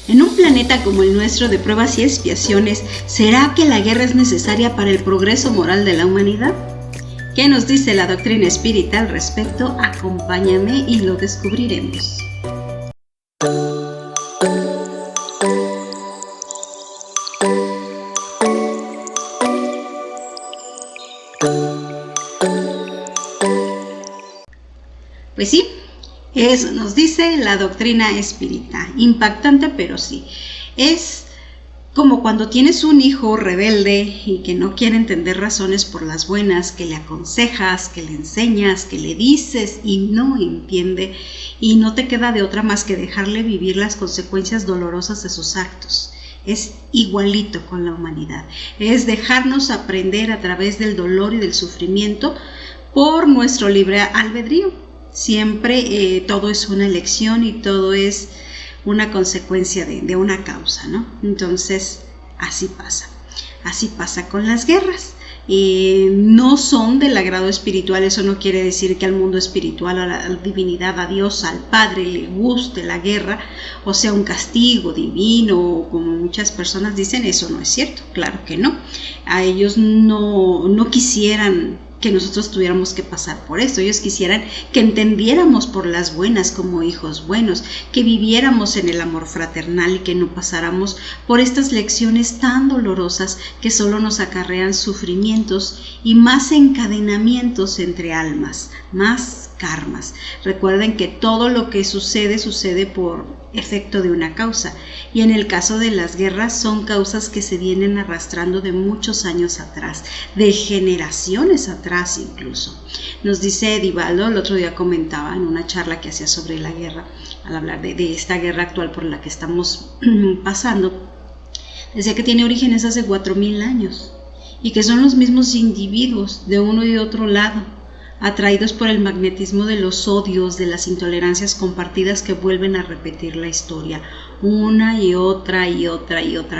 En un planeta como el nuestro de pruebas y expiaciones, ¿será que la guerra es necesaria para el progreso moral de la humanidad? ¿Qué nos dice la doctrina espírita al respecto? Acompáñame y lo descubriremos. Pues sí, eso nos dice la doctrina espírita. Impactante, pero sí. Es como cuando tienes un hijo rebelde y que no quiere entender razones por las buenas, que le aconsejas, que le enseñas, que le dices y no entiende, y no te queda de otra más que dejarle vivir las consecuencias dolorosas de sus actos. Es igualito con la humanidad. Es dejarnos aprender a través del dolor y del sufrimiento por nuestro libre albedrío. Siempre todo es una elección y todo es una consecuencia de una causa, ¿no? Entonces, así pasa con las guerras. No son del agrado espiritual. Eso no quiere decir que al mundo espiritual, a la divinidad, a Dios, al Padre le guste la guerra, o sea, un castigo divino, como muchas personas dicen. Eso no es cierto, claro que no. A ellos no quisieran que nosotros tuviéramos que pasar por esto. Ellos quisieran que entendiéramos por las buenas como hijos buenos, que viviéramos en el amor fraternal y que no pasáramos por estas lecciones tan dolorosas que solo nos acarrean sufrimientos y más encadenamientos entre almas, más karmas. Recuerden que todo lo que sucede por efecto de una causa, y en el caso de las guerras son causas que se vienen arrastrando de muchos años atrás, de generaciones atrás incluso. Nos dice Edivaldo, el otro día comentaba en una charla que hacía sobre la guerra, al hablar de esta guerra actual por la que estamos pasando, decía que tiene orígenes hace 4000 años y que son los mismos individuos de uno y de otro lado, atraídos por el magnetismo de los odios, de las intolerancias compartidas, que vuelven a repetir la historia una y otra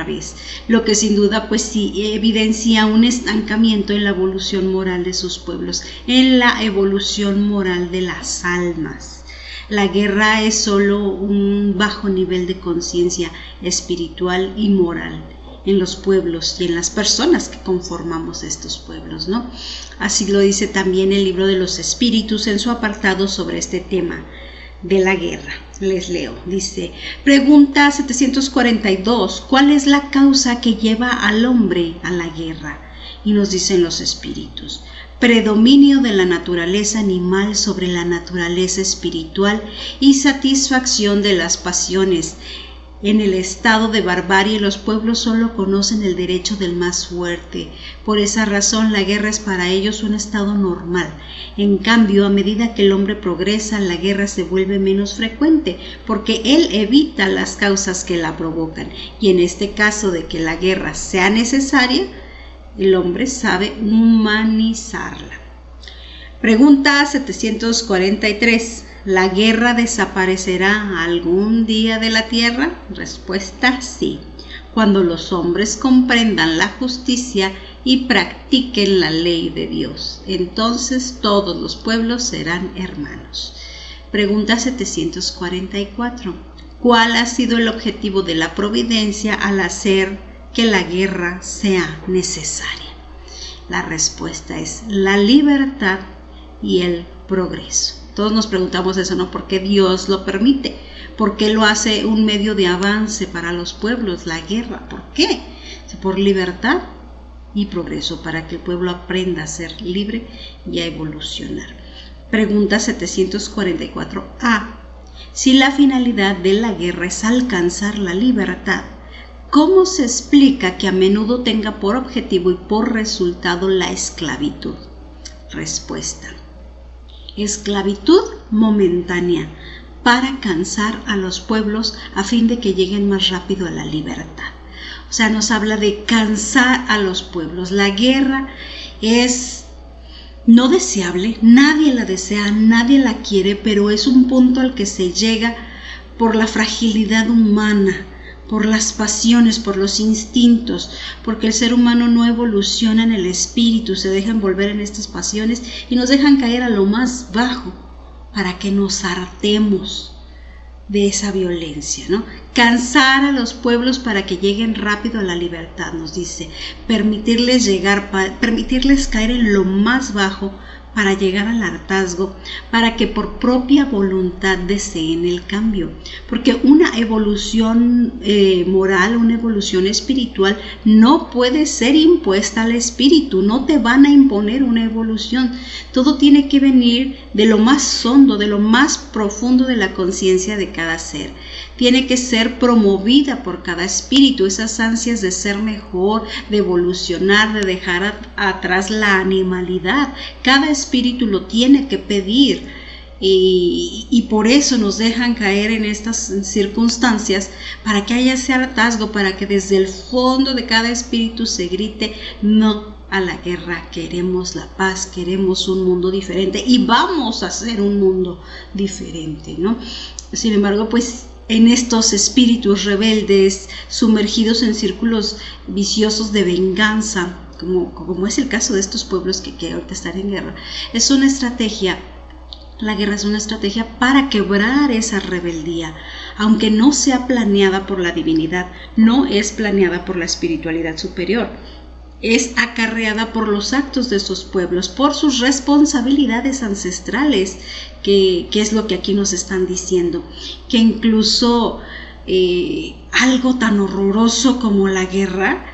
vez, lo que sin duda pues sí evidencia un estancamiento en la evolución moral de sus pueblos, en la evolución moral de las almas. La guerra es solo un bajo nivel de conciencia espiritual y moral en los pueblos y en las personas que conformamos estos pueblos, ¿no? Así lo dice también el libro de los espíritus en su apartado sobre este tema de la guerra. Les leo, dice: pregunta 742, ¿cuál es la causa que lleva al hombre a la guerra? Y nos dicen los espíritus: predominio de la naturaleza animal sobre la naturaleza espiritual y satisfacción de las pasiones. En el estado de barbarie, los pueblos solo conocen el derecho del más fuerte. Por esa razón, la guerra es para ellos un estado normal. En cambio, a medida que el hombre progresa, la guerra se vuelve menos frecuente, porque él evita las causas que la provocan. Y en este caso de que la guerra sea necesaria, el hombre sabe humanizarla. Pregunta 743. ¿La guerra desaparecerá algún día de la tierra? Respuesta: sí, cuando los hombres comprendan la justicia y practiquen la ley de Dios. Entonces todos los pueblos serán hermanos. Pregunta 744. ¿Cuál ha sido el objetivo de la providencia al hacer que la guerra sea necesaria? La respuesta es la libertad y el progreso. Todos nos preguntamos eso, ¿no? ¿Por qué Dios lo permite? ¿Por qué lo hace un medio de avance para los pueblos, la guerra? ¿Por qué? Por libertad y progreso, para que el pueblo aprenda a ser libre y a evolucionar. Pregunta 744A. Si la finalidad de la guerra es alcanzar la libertad, ¿cómo se explica que a menudo tenga por objetivo y por resultado la esclavitud? Respuesta: esclavitud momentánea para cansar a los pueblos a fin de que lleguen más rápido a la libertad. O sea, nos habla de cansar a los pueblos. La guerra es no deseable, nadie la desea, nadie la quiere, pero es un punto al que se llega por la fragilidad humana, por las pasiones, por los instintos, porque el ser humano no evoluciona en el espíritu, se deja envolver en estas pasiones y nos dejan caer a lo más bajo para que nos hartemos de esa violencia, ¿no? Cansar a los pueblos para que lleguen rápido a la libertad, nos dice, permitirles caer en lo más bajo para llegar al hartazgo, para que por propia voluntad deseen el cambio. Porque una evolución moral, una evolución espiritual no puede ser impuesta al espíritu, no te van a imponer una evolución. Todo tiene que venir de lo más hondo, de lo más profundo de la conciencia de cada ser. Tiene que ser promovida por cada espíritu, esas ansias de ser mejor, de evolucionar, de dejar atrás la animalidad. Cada espíritu lo tiene que pedir y por eso nos dejan caer en estas circunstancias, para que haya ese hartazgo, para que desde el fondo de cada espíritu se grite no a la guerra, queremos la paz, queremos un mundo diferente y vamos a hacer un mundo diferente, ¿no? Sin embargo, pues en estos espíritus rebeldes, sumergidos en círculos viciosos de venganza, como es el caso de estos pueblos que ahorita están en guerra, es una estrategia. La guerra es una estrategia para quebrar esa rebeldía, aunque no sea planeada por la divinidad, no es planeada por la espiritualidad superior. Es acarreada por los actos de esos pueblos, por sus responsabilidades ancestrales, que es lo que aquí nos están diciendo, que incluso algo tan horroroso como la guerra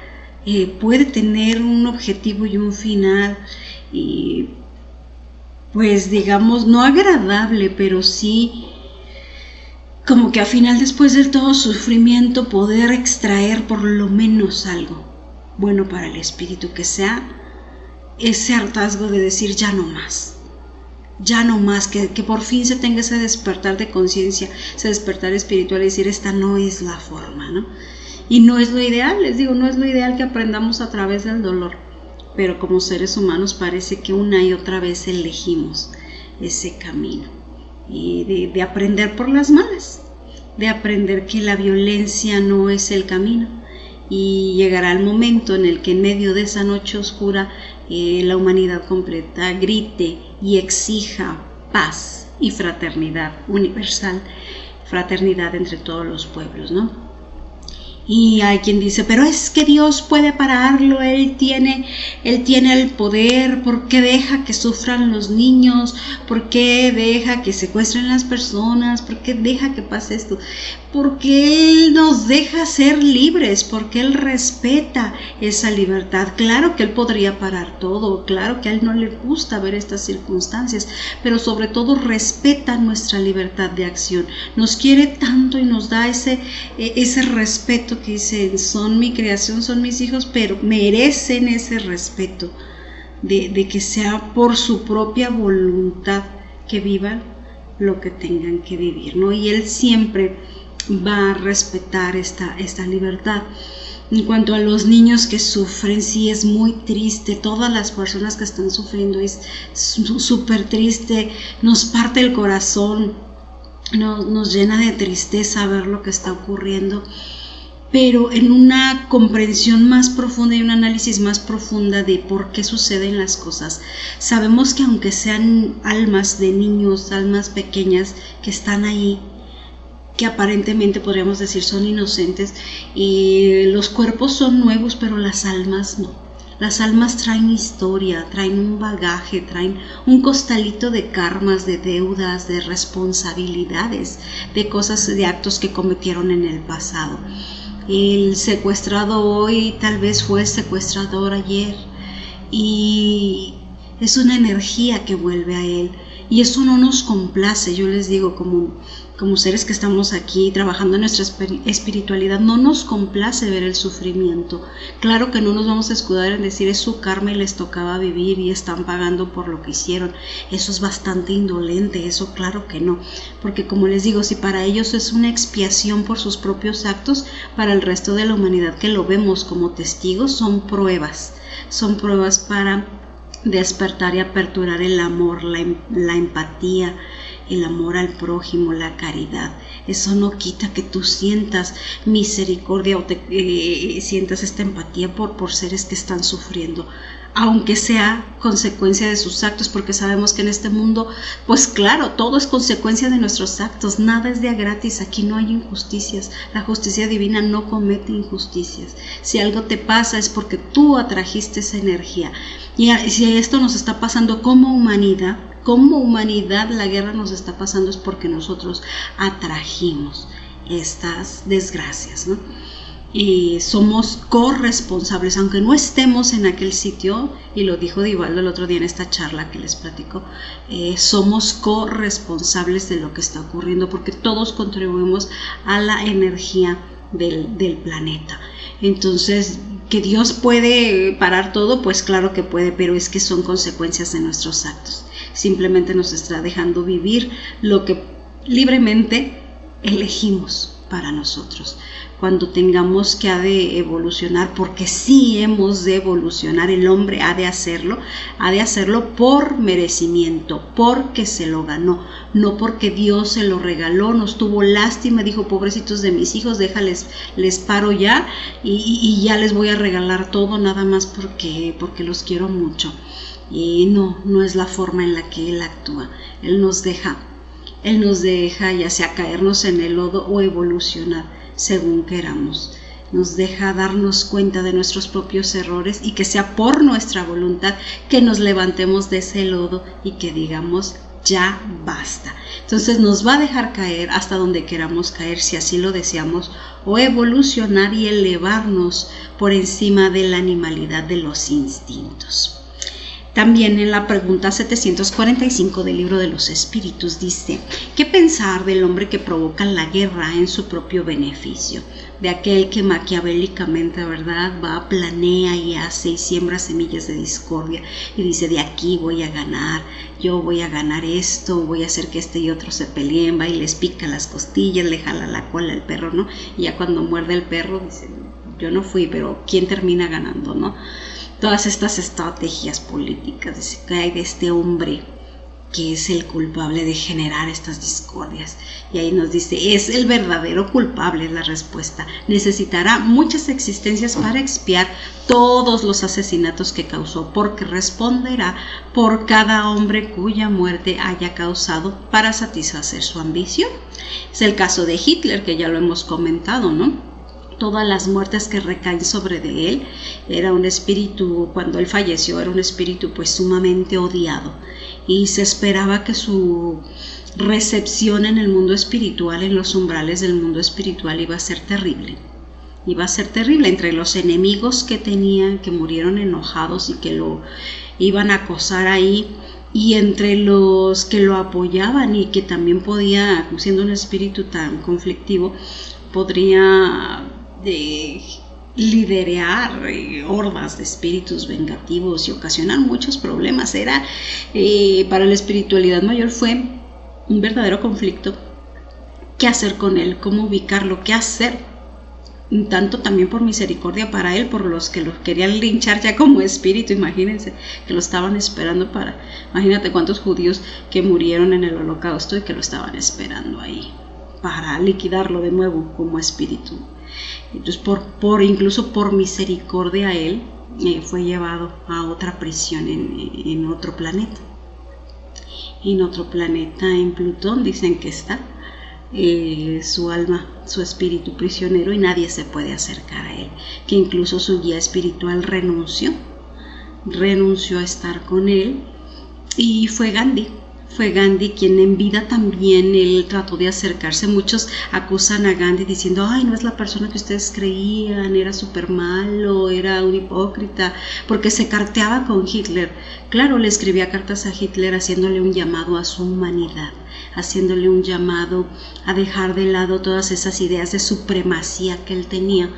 puede tener un objetivo y un final, pues digamos no agradable, pero sí como que al final, después de todo sufrimiento, poder extraer por lo menos algo bueno para el espíritu, que sea ese hartazgo de decir ya no más, que por fin se tenga ese despertar de conciencia, ese despertar espiritual y decir esta no es la forma, ¿no? Y no es lo ideal, les digo, no es lo ideal que aprendamos a través del dolor, pero como seres humanos parece que una y otra vez elegimos ese camino y de aprender por las malas, de aprender que la violencia no es el camino. Y llegará el momento en el que en medio de esa noche oscura la humanidad completa grite y exija paz y fraternidad universal, fraternidad entre todos los pueblos, ¿no? Y hay quien dice, pero es que Dios puede pararlo, Él tiene el poder. ¿Por qué deja que sufran los niños? ¿Por qué deja que secuestren las personas? ¿Por qué deja que pase esto? Porque Él nos deja ser libres, porque Él respeta esa libertad. Claro que Él podría parar todo, claro que a Él no le gusta ver estas circunstancias, pero sobre todo respeta nuestra libertad de acción. Nos quiere tanto y nos da ese respeto, que dicen, son mi creación, son mis hijos, pero merecen ese respeto de que sea por su propia voluntad que vivan lo que tengan que vivir, ¿no? Y Él siempre va a respetar esta libertad. En cuanto a los niños que sufren, sí es muy triste. Todas las personas que están sufriendo es súper triste, nos parte el corazón, nos llena de tristeza ver lo que está ocurriendo. Pero en una comprensión más profunda y un análisis más profunda de por qué suceden las cosas, sabemos que aunque sean almas de niños, almas pequeñas que están ahí, que aparentemente podríamos decir son inocentes, y los cuerpos son nuevos, pero las almas no. Las almas traen historia, traen un bagaje, traen un costalito de karmas, de deudas, de responsabilidades, de cosas, de actos que cometieron en el pasado. El secuestrado hoy tal vez fue secuestrador ayer, y es una energía que vuelve a él, y eso no nos complace. Yo les digo, como seres que estamos aquí trabajando en nuestra espiritualidad, no nos complace ver el sufrimiento. Claro que no nos vamos a escudar en decir es su karma y les tocaba vivir y están pagando por lo que hicieron. Eso es bastante indolente, eso claro que no, porque como les digo, si para ellos es una expiación por sus propios actos, para el resto de la humanidad que lo vemos como testigos son pruebas para despertar y aperturar el amor, la empatía, el amor al prójimo, la caridad. Eso no quita que tú sientas misericordia o sientas esta empatía por seres que están sufriendo. aunque sea consecuencia de sus actos, porque sabemos que en este mundo, pues claro, todo es consecuencia de nuestros actos, nada es de a gratis, aquí no hay injusticias, la justicia divina no comete injusticias. Si algo te pasa es porque tú atrajiste esa energía, y si esto nos está pasando como humanidad, la guerra nos está pasando es porque nosotros atrajimos estas desgracias, ¿no? Y somos corresponsables, aunque no estemos en aquel sitio, y lo dijo Divaldo el otro día en esta charla que les platico, somos corresponsables de lo que está ocurriendo, porque todos contribuimos a la energía del planeta. Entonces, ¿que Dios puede parar todo? Pues claro que puede, pero es que son consecuencias de nuestros actos. Simplemente nos está dejando vivir lo que libremente elegimos para nosotros. Cuando tengamos que ha de evolucionar, porque sí hemos de evolucionar, el hombre ha de hacerlo por merecimiento, porque se lo ganó, no porque Dios se lo regaló, nos tuvo lástima, dijo, pobrecitos de mis hijos, déjales, les paro ya y ya les voy a regalar todo, nada más porque los quiero mucho. Y no es la forma en la que Él actúa. Él nos deja ya sea caernos en el lodo o evolucionar según queramos. Nos deja darnos cuenta de nuestros propios errores y que sea por nuestra voluntad que nos levantemos de ese lodo y que digamos, ya basta. Entonces nos va a dejar caer hasta donde queramos caer, si así lo deseamos, o evolucionar y elevarnos por encima de la animalidad de los instintos. También en la pregunta 745 del Libro de los Espíritus dice, ¿qué pensar del hombre que provoca la guerra en su propio beneficio? De aquel que maquiavélicamente, ¿verdad?, va, planea y hace y siembra semillas de discordia y dice, de aquí voy a ganar, yo voy a ganar esto, voy a hacer que este y otro se peleen, va y les pica las costillas, le jala la cola al perro, ¿no? Y ya cuando muerde el perro dice, yo no fui, pero ¿quién termina ganando, no? Todas estas estrategias políticas que hay de este hombre que es el culpable de generar estas discordias. Y ahí nos dice, es el verdadero culpable, es la respuesta. Necesitará muchas existencias para expiar todos los asesinatos que causó, porque responderá por cada hombre cuya muerte haya causado para satisfacer su ambición. Es el caso de Hitler, que ya lo hemos comentado, ¿no? Todas las muertes que recaen sobre de él, era un espíritu, cuando él falleció, era un espíritu pues sumamente odiado, y se esperaba que su recepción en el mundo espiritual, en los umbrales del mundo espiritual, iba a ser terrible entre los enemigos que tenían, que murieron enojados y que lo iban a acosar ahí, y entre los que lo apoyaban y que también podía, siendo un espíritu tan conflictivo, podría liderar hordas de espíritus vengativos y ocasionar muchos problemas. Era para la espiritualidad mayor fue un verdadero conflicto. ¿Qué hacer con él? ¿Cómo ubicarlo? ¿Qué hacer? Tanto también por misericordia para él, por los que lo querían linchar ya como espíritu. Imagínense que lo estaban esperando imagínate cuántos judíos que murieron en el Holocausto y que lo estaban esperando ahí para liquidarlo de nuevo como espíritu. Entonces, incluso por misericordia, él fue llevado a otra prisión en otro planeta. En Plutón, dicen que está su alma, su espíritu prisionero, y nadie se puede acercar a él. Que incluso su guía espiritual renunció a estar con él, y fue Gandhi quien en vida también él trató de acercarse. Muchos acusan a Gandhi diciendo, ay, no es la persona que ustedes creían, era súper malo, era un hipócrita, porque se carteaba con Hitler. Claro, le escribía cartas a Hitler haciéndole un llamado a su humanidad, haciéndole un llamado a dejar de lado todas esas ideas de supremacía que él tenía,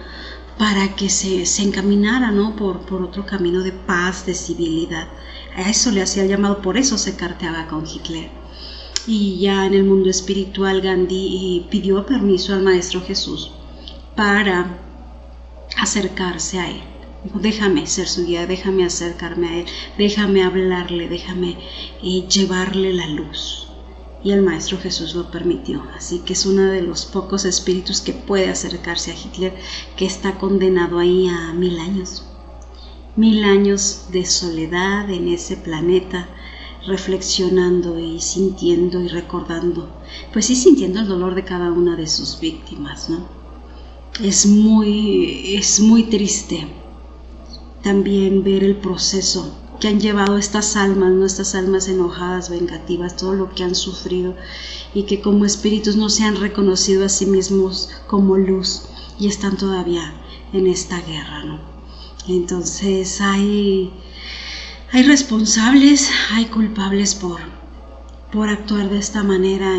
para que se encaminara, ¿no?, por otro camino de paz, de civilidad. A eso le hacía el llamado, por eso se carteaba con Hitler. Y ya en el mundo espiritual, Gandhi pidió permiso al Maestro Jesús para acercarse a él. Dijo, déjame ser su guía, déjame acercarme a él, déjame hablarle, déjame llevarle la luz. Y el Maestro Jesús lo permitió. Así que es uno de los pocos espíritus que puede acercarse a Hitler, que está condenado ahí a 1000 años. 1000 años de soledad en ese planeta, reflexionando y sintiendo y recordando, pues sí, sintiendo el dolor de cada una de sus víctimas, ¿no? Es muy triste también ver el proceso que han llevado estas almas, ¿no? Estas almas enojadas, vengativas, todo lo que han sufrido, y que como espíritus no se han reconocido a sí mismos como luz y están todavía en esta guerra, ¿no? Entonces hay responsables, hay culpables por actuar de esta manera,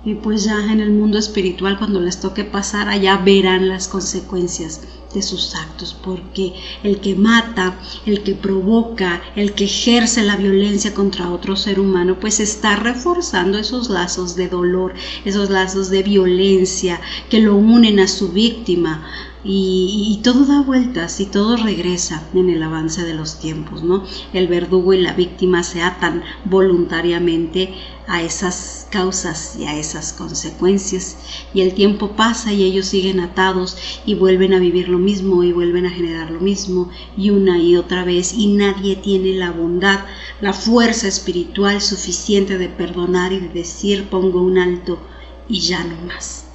y pues ya en el mundo espiritual, cuando les toque pasar, allá verán las consecuencias de sus actos, porque el que mata, el que provoca, el que ejerce la violencia contra otro ser humano, pues está reforzando esos lazos de dolor, esos lazos de violencia que lo unen a su víctima, y todo da vueltas y todo regresa en el avance de los tiempos, ¿no? El verdugo y la víctima se atan voluntariamente a esas causas y a esas consecuencias, y el tiempo pasa y ellos siguen atados y vuelven a vivir lo mismo y vuelven a generar lo mismo, y una y otra vez, y nadie tiene la bondad, la fuerza espiritual suficiente de perdonar y de decir pongo un alto y ya no más.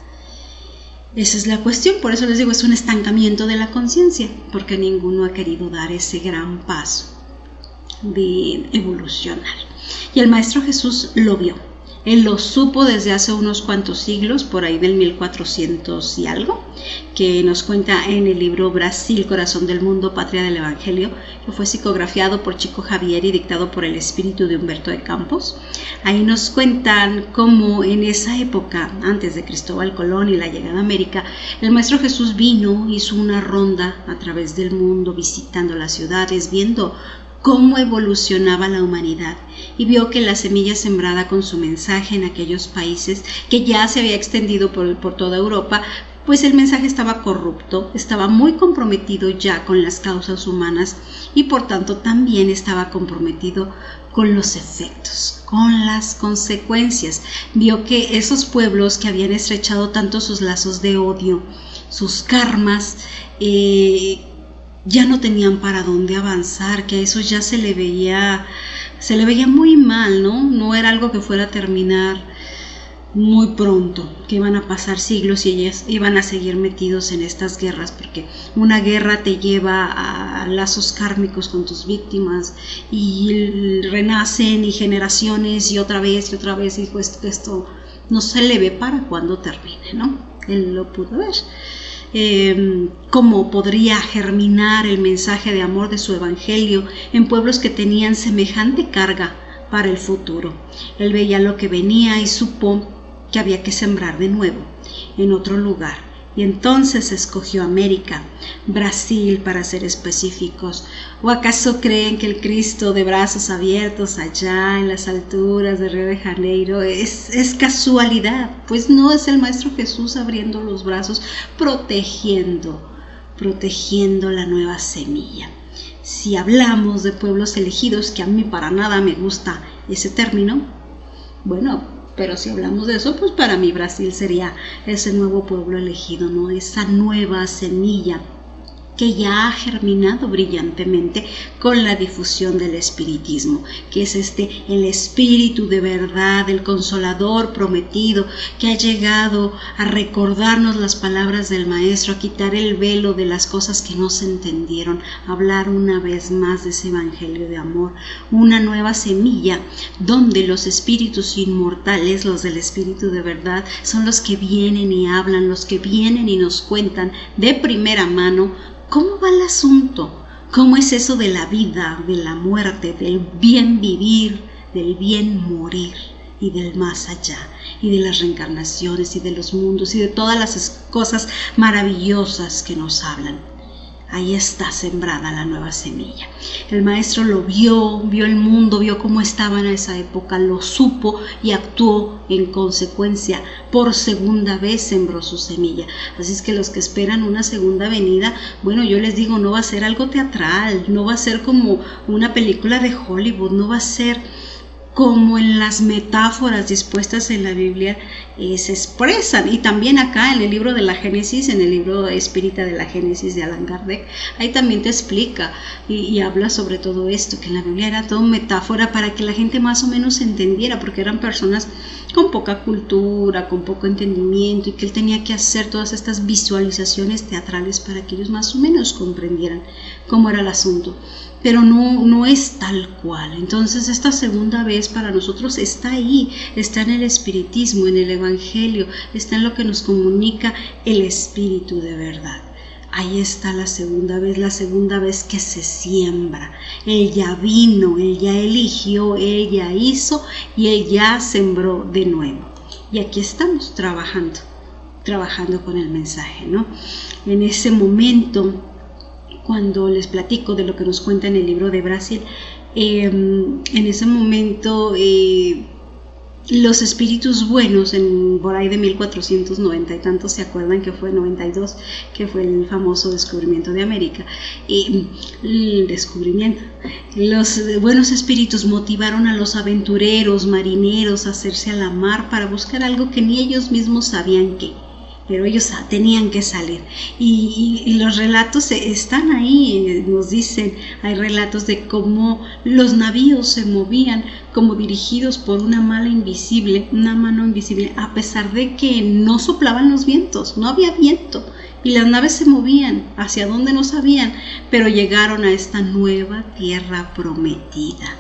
Esa es la cuestión, por eso les digo, es un estancamiento de la conciencia, porque ninguno ha querido dar ese gran paso de evolucionar. Y el Maestro Jesús lo vio, él lo supo desde hace unos cuantos siglos, por ahí del 1400 y algo, que nos cuenta en el libro Brasil, Corazón del Mundo, Patria del Evangelio, que fue psicografiado por Chico Xavier y dictado por el espíritu de Humberto de Campos. Ahí nos cuentan cómo en esa época, antes de Cristóbal Colón y la llegada a América, el Maestro Jesús vino, hizo una ronda a través del mundo, visitando las ciudades, viendo cómo evolucionaba la humanidad, y vio que la semilla sembrada con su mensaje en aquellos países, que ya se había extendido por toda Europa, pues el mensaje estaba corrupto, estaba muy comprometido ya con las causas humanas, y por tanto también estaba comprometido con los efectos, con las consecuencias. Vio que esos pueblos que habían estrechado tanto sus lazos de odio, sus karmas, ya no tenían para dónde avanzar, que a eso ya se le veía muy mal, ¿no? No era algo que fuera a terminar muy pronto, que iban a pasar siglos y ellas iban a seguir metidos en estas guerras, porque una guerra te lleva a lazos kármicos con tus víctimas, y renacen y generaciones y otra vez, y pues esto no se le ve para cuándo termine, ¿no? Él lo pudo ver. Cómo podría germinar el mensaje de amor de su evangelio en pueblos que tenían semejante carga para el futuro. Él veía lo que venía y supo que había que sembrar de nuevo en otro lugar, y entonces escogió América, Brasil para ser específicos. ¿O acaso creen que el Cristo de brazos abiertos allá en las alturas de Río de Janeiro es casualidad? Pues no, es el Maestro Jesús abriendo los brazos, protegiendo la nueva semilla. Si hablamos de pueblos elegidos, que a mí para nada me gusta ese término, bueno, pero si hablamos de eso, pues para mí Brasil sería ese nuevo pueblo elegido, ¿no? Esa nueva semilla que ya ha germinado brillantemente con la difusión del espiritismo, que es el espíritu de verdad, el consolador prometido, que ha llegado a recordarnos las palabras del Maestro, a quitar el velo de las cosas que no se entendieron, a hablar una vez más de ese evangelio de amor, una nueva semilla donde los espíritus inmortales, los del espíritu de verdad, son los que vienen y hablan, los que vienen y nos cuentan de primera mano ¿cómo va el asunto? ¿Cómo es eso de la vida, de la muerte, del bien vivir, del bien morir y del más allá, y de las reencarnaciones y de los mundos y de todas las cosas maravillosas que nos hablan? Ahí está sembrada la nueva semilla. El Maestro lo vio el mundo, vio cómo estaba en esa época, lo supo y actuó en consecuencia. Por segunda vez sembró su semilla. Así es que los que esperan una segunda venida, bueno, yo les digo, no va a ser algo teatral, no va a ser como una película de Hollywood, no va a ser como en las metáforas dispuestas en la Biblia se expresan. Y también acá en el libro de la Génesis, en el libro espírita de la Génesis de Allan Kardec, ahí también te explica y habla sobre todo esto, que en la Biblia era todo metáfora para que la gente más o menos entendiera, porque eran personas con poca cultura, con poco entendimiento, y que él tenía que hacer todas estas visualizaciones teatrales para que ellos más o menos comprendieran cómo era el asunto. Pero no es tal cual. Entonces esta segunda vez para nosotros está ahí, está en el espiritismo, en el evangelio, está en lo que nos comunica el espíritu de verdad. Ahí está la segunda vez que se siembra. Él ya vino, él ya eligió, él ya hizo y él ya sembró de nuevo. Y aquí estamos trabajando con el mensaje, ¿no? En ese momento, cuando les platico de lo que nos cuenta en el libro de Brasil, en ese momento los espíritus buenos, por ahí de 1490 y tantos, se acuerdan que fue 92, que fue el famoso descubrimiento de América, los buenos espíritus motivaron a los aventureros, marineros a hacerse a la mar para buscar algo que ni ellos mismos sabían qué. Pero ellos tenían que salir. Y los relatos están ahí, nos dicen, hay relatos de cómo los navíos se movían como dirigidos por una mano invisible, a pesar de que no soplaban los vientos, no había viento. Y las naves se movían hacia donde no sabían, pero llegaron a esta nueva tierra prometida.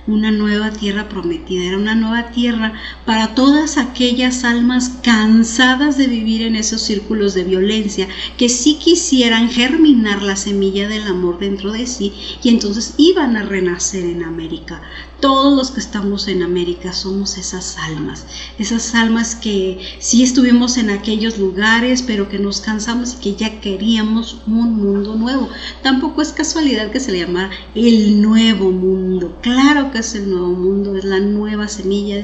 Una nueva tierra prometida, era una nueva tierra para todas aquellas almas cansadas de vivir en esos círculos de violencia, que sí quisieran germinar la semilla del amor dentro de sí, y entonces iban a renacer en América. Todos los que estamos en América somos esas almas que sí estuvimos en aquellos lugares, pero que nos cansamos y que ya queríamos un mundo nuevo. Tampoco es casualidad que se le llamara el nuevo mundo. Claro que es el nuevo mundo, es la nueva semilla,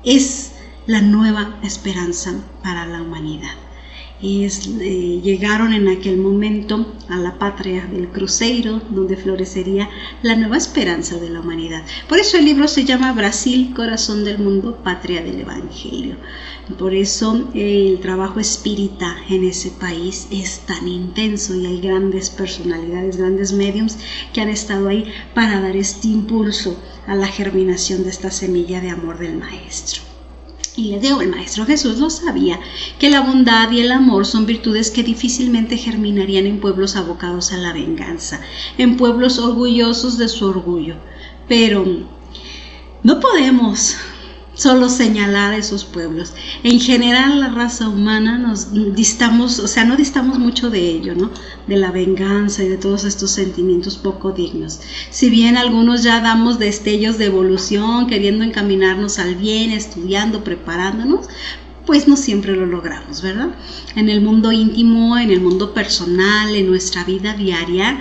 es la nueva esperanza para la humanidad. Llegaron en aquel momento a la patria del Cruzeiro, donde florecería la nueva esperanza de la humanidad. Por eso el libro se llama Brasil, corazón del mundo, patria del evangelio. Por eso el trabajo espírita en ese país es tan intenso, y hay grandes personalidades, grandes médiums que han estado ahí para dar este impulso a la germinación de esta semilla de amor del Maestro. Y les digo, el Maestro Jesús lo sabía, que la bondad y el amor son virtudes que difícilmente germinarían en pueblos abocados a la venganza, en pueblos orgullosos de su orgullo. Pero no podemos solo señalar a esos pueblos. En general, la raza humana no distamos mucho de ello, ¿no? De la venganza y de todos estos sentimientos poco dignos. Si bien algunos ya damos destellos de evolución, queriendo encaminarnos al bien, estudiando, preparándonos, pues no siempre lo logramos, ¿verdad? En el mundo íntimo, en el mundo personal, en nuestra vida diaria,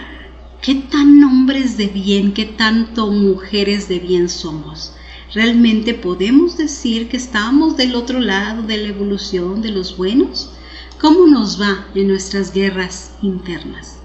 ¿qué tan hombres de bien, qué tanto mujeres de bien somos? ¿Realmente podemos decir que estamos del otro lado de la evolución, de los buenos? ¿Cómo nos va en nuestras guerras internas?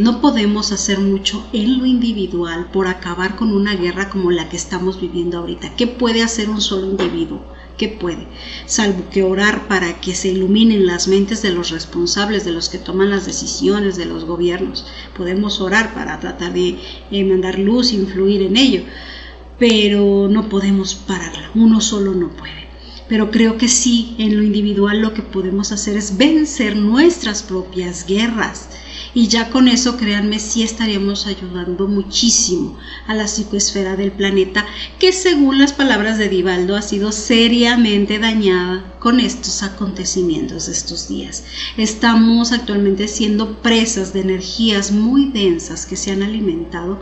No podemos hacer mucho en lo individual por acabar con una guerra como la que estamos viviendo ahorita. ¿Qué puede hacer un solo individuo? ¿Qué puede? Salvo que orar para que se iluminen las mentes de los responsables, de los que toman las decisiones, de los gobiernos. Podemos orar para tratar de mandar luz, influir en ello. Pero no podemos pararla, uno solo no puede. Pero creo que sí, en lo individual lo que podemos hacer es vencer nuestras propias guerras. Y ya con eso, créanme, sí estaríamos ayudando muchísimo a la psicoesfera del planeta, que según las palabras de Divaldo ha sido seriamente dañada con estos acontecimientos de estos días. Estamos actualmente siendo presas de energías muy densas que se han alimentado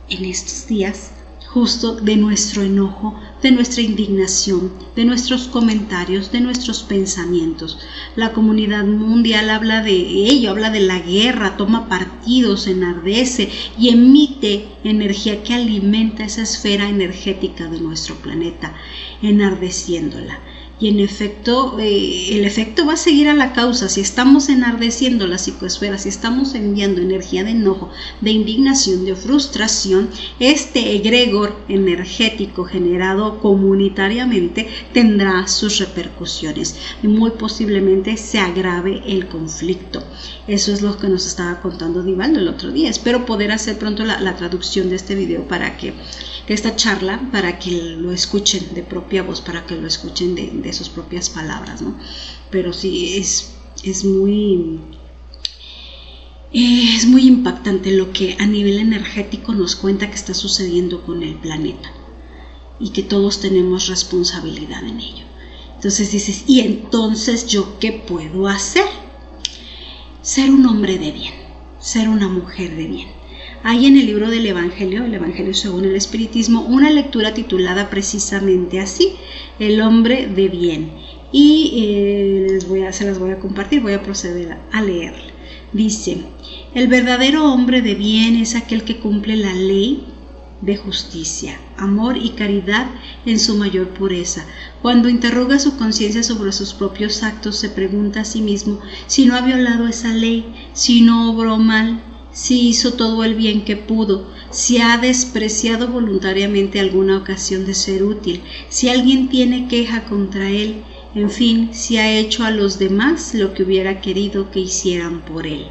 en estos días, justo de nuestro enojo, de nuestra indignación, de nuestros comentarios, de nuestros pensamientos. La comunidad mundial habla de ello, habla de la guerra, toma partidos, enardece y emite energía que alimenta esa esfera energética de nuestro planeta, enardeciéndola. y en efecto el efecto va a seguir a la causa. Si estamos enardeciendo la psicoesfera, si estamos enviando energía de enojo, de indignación, de frustración, este egregor energético generado comunitariamente tendrá sus repercusiones y muy posiblemente se agrave el conflicto. Eso es lo que nos estaba contando Divaldo el otro día. Espero poder hacer pronto la traducción de este video para que esta charla, para que lo escuchen de propia voz, para que lo escuchen de sus propias palabras, ¿no? Pero sí, es muy impactante lo que a nivel energético nos cuenta que está sucediendo con el planeta y que todos tenemos responsabilidad en ello. Entonces dices, ¿y entonces yo qué puedo hacer? Ser un hombre de bien, ser una mujer de bien. Hay en el libro del Evangelio, el Evangelio según el Espiritismo, una lectura titulada precisamente así, el hombre de bien. Y se las voy a compartir, voy a proceder a leerla. Dice, el verdadero hombre de bien es aquel que cumple la ley de justicia, amor y caridad en su mayor pureza. Cuando interroga su conciencia sobre sus propios actos, se pregunta a sí mismo si no ha violado esa ley, si no obró mal, si hizo todo el bien que pudo, si ha despreciado voluntariamente alguna ocasión de ser útil, si alguien tiene queja contra él, en fin, si ha hecho a los demás lo que hubiera querido que hicieran por él.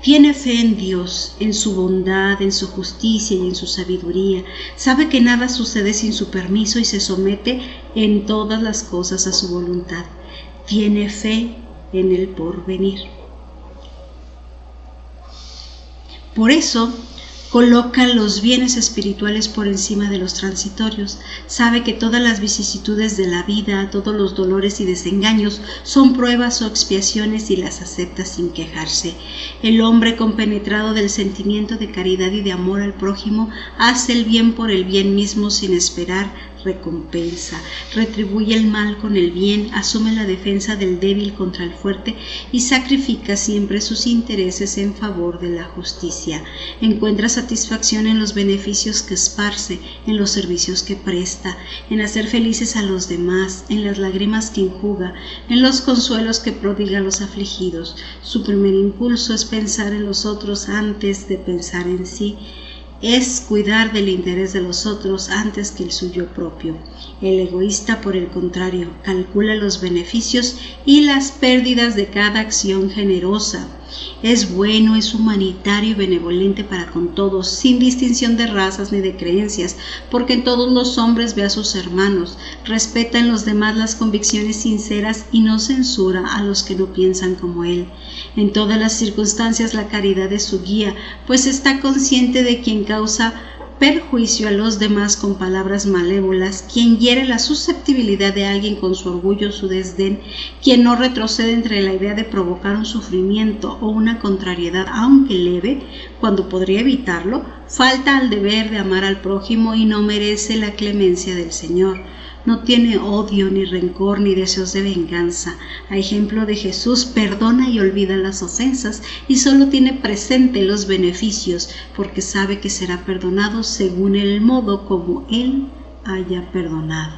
Tiene fe en Dios, en su bondad, en su justicia y en su sabiduría. Sabe que nada sucede sin su permiso y se somete en todas las cosas a su voluntad. Tiene fe en el porvenir. Por eso, coloca los bienes espirituales por encima de los transitorios. Sabe que todas las vicisitudes de la vida, todos los dolores y desengaños son pruebas o expiaciones y las acepta sin quejarse. El hombre compenetrado del sentimiento de caridad y de amor al prójimo hace el bien por el bien mismo sin esperar recompensa, retribuye el mal con el bien, asume la defensa del débil contra el fuerte y sacrifica siempre sus intereses en favor de la justicia. Encuentra satisfacción en los beneficios que esparce, en los servicios que presta, en hacer felices a los demás, en las lágrimas que enjuga, en los consuelos que prodiga a los afligidos. Su primer impulso es pensar en los otros antes de pensar en sí. Es cuidar del interés de los otros antes que el suyo propio. El egoísta, por el contrario, calcula los beneficios y las pérdidas de cada acción generosa. Es bueno, es humanitario y benevolente para con todos, sin distinción de razas ni de creencias, porque en todos los hombres ve a sus hermanos, respeta en los demás las convicciones sinceras y no censura a los que no piensan como él. En todas las circunstancias la caridad es su guía, pues está consciente de quien causa perjuicio a los demás con palabras malévolas, quien hiere la susceptibilidad de alguien con su orgullo o su desdén, quien no retrocede entre la idea de provocar un sufrimiento o una contrariedad, aunque leve, cuando podría evitarlo, falta al deber de amar al prójimo y no merece la clemencia del Señor. No tiene odio, ni rencor, ni deseos de venganza. A ejemplo de Jesús, perdona y olvida las ofensas y solo tiene presente los beneficios, porque sabe que será perdonado según el modo como Él haya perdonado.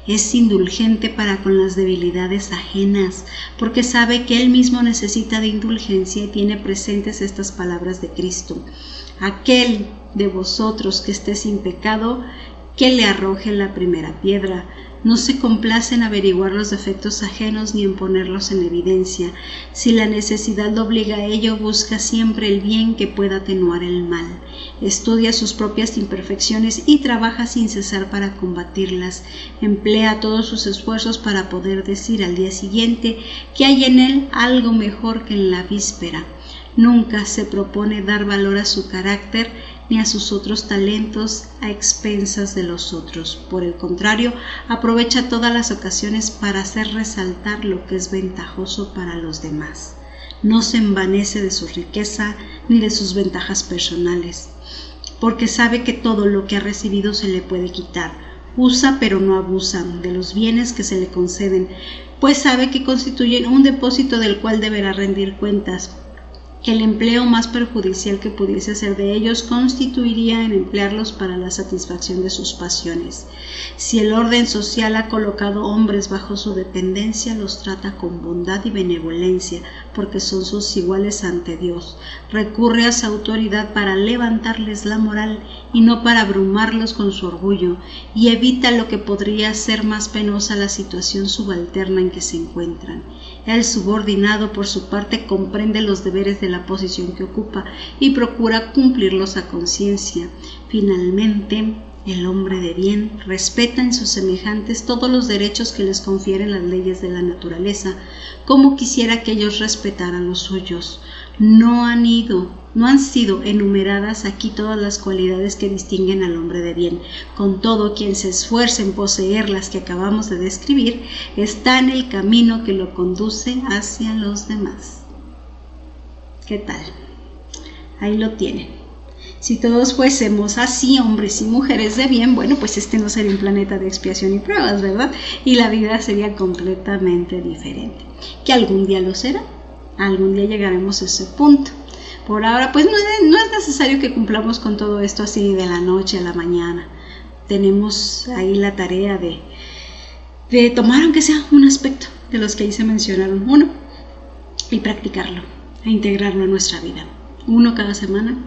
Es indulgente para con las debilidades ajenas, porque sabe que Él mismo necesita de indulgencia y tiene presentes estas palabras de Cristo. Aquel de vosotros que esté sin pecado, que le arroje la primera piedra. No se complace en averiguar los defectos ajenos ni en ponerlos en evidencia. Si la necesidad lo obliga a ello, busca siempre el bien que pueda atenuar el mal. Estudia sus propias imperfecciones y trabaja sin cesar para combatirlas. Emplea todos sus esfuerzos para poder decir al día siguiente que hay en él algo mejor que en la víspera. Nunca se propone dar valor a su carácter ni a sus otros talentos a expensas de los otros. Por el contrario, aprovecha todas las ocasiones para hacer resaltar lo que es ventajoso para los demás. No se envanece de su riqueza ni de sus ventajas personales, porque sabe que todo lo que ha recibido se le puede quitar. Usa pero no abusa de los bienes que se le conceden, pues sabe que constituyen un depósito del cual deberá rendir cuentas. que el empleo más perjudicial que pudiese hacer de ellos constituiría en emplearlos para la satisfacción de sus pasiones. Si el orden social ha colocado hombres bajo su dependencia, los trata con bondad y benevolencia, porque son sus iguales ante Dios. Recurre a su autoridad para levantarles la moral y no para abrumarlos con su orgullo, y evita lo que podría ser más penosa la situación subalterna en que se encuentran. El subordinado, por su parte, comprende los deberes de la posición que ocupa y procura cumplirlos a conciencia. Finalmente, el hombre de bien respeta en sus semejantes todos los derechos que les confieren las leyes de la naturaleza, como quisiera que ellos respetaran los suyos. No han sido enumeradas aquí todas las cualidades que distinguen al hombre de bien. Con todo, quien se esfuerce en poseer las que acabamos de describir, está en el camino que lo conduce hacia los demás. ¿Qué tal? Ahí lo tienen. Si todos fuésemos así, hombres y mujeres de bien, bueno, pues este no sería un planeta de expiación y pruebas, ¿verdad? Y la vida sería completamente diferente. ¿Que algún día lo será? Algún día llegaremos a ese punto. Por ahora, pues no es necesario que cumplamos con todo esto así de la noche a la mañana. Tenemos ahí la tarea de tomar, aunque sea un aspecto de los que ahí se mencionaron, uno, y practicarlo, e integrarlo a nuestra vida. Uno cada semana.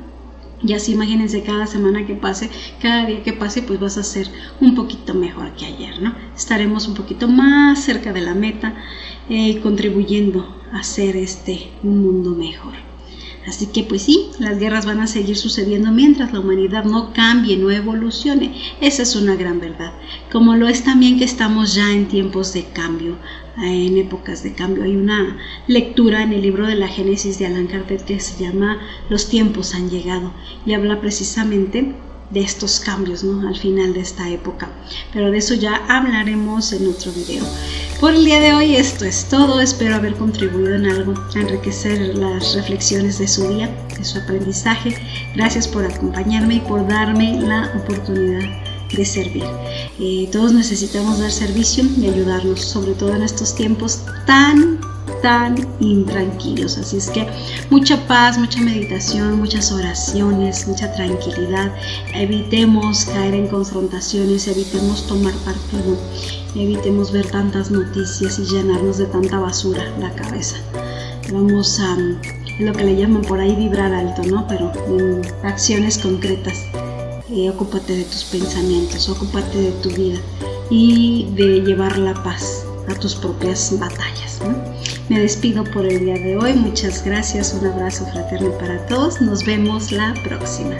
Y así imagínense cada semana que pase, cada día que pase, pues vas a ser un poquito mejor que ayer, ¿no? Estaremos un poquito más cerca de la meta, contribuyendo a hacer un mundo mejor. Así que pues sí, las guerras van a seguir sucediendo mientras la humanidad no cambie, no evolucione. Esa es una gran verdad. Como lo es también que estamos ya en tiempos de cambio, en épocas de cambio. Hay una lectura en el libro de la Génesis de Allan Kardec que se llama Los tiempos han llegado y habla precisamente de estos cambios, ¿no? Al final de esta época. Pero de eso ya hablaremos en otro video. Por el día de hoy esto es todo. Espero haber contribuido en algo a enriquecer las reflexiones de su día, de su aprendizaje. Gracias por acompañarme y por darme la oportunidad de servir. Todos necesitamos dar servicio y ayudarnos, sobre todo en estos tiempos tan intranquilos. Así es que mucha paz, mucha meditación, muchas oraciones, mucha tranquilidad. Evitemos caer en confrontaciones, evitemos tomar partido, evitemos ver tantas noticias y llenarnos de tanta basura la cabeza. Vamos a lo que le llaman por ahí vibrar alto, ¿no? Pero en acciones concretas. Ocúpate de tus pensamientos, ocúpate de tu vida y de llevar la paz a tus propias batallas, ¿no? Me despido por el día de hoy. Muchas gracias, un abrazo fraterno para todos. Nos vemos la próxima.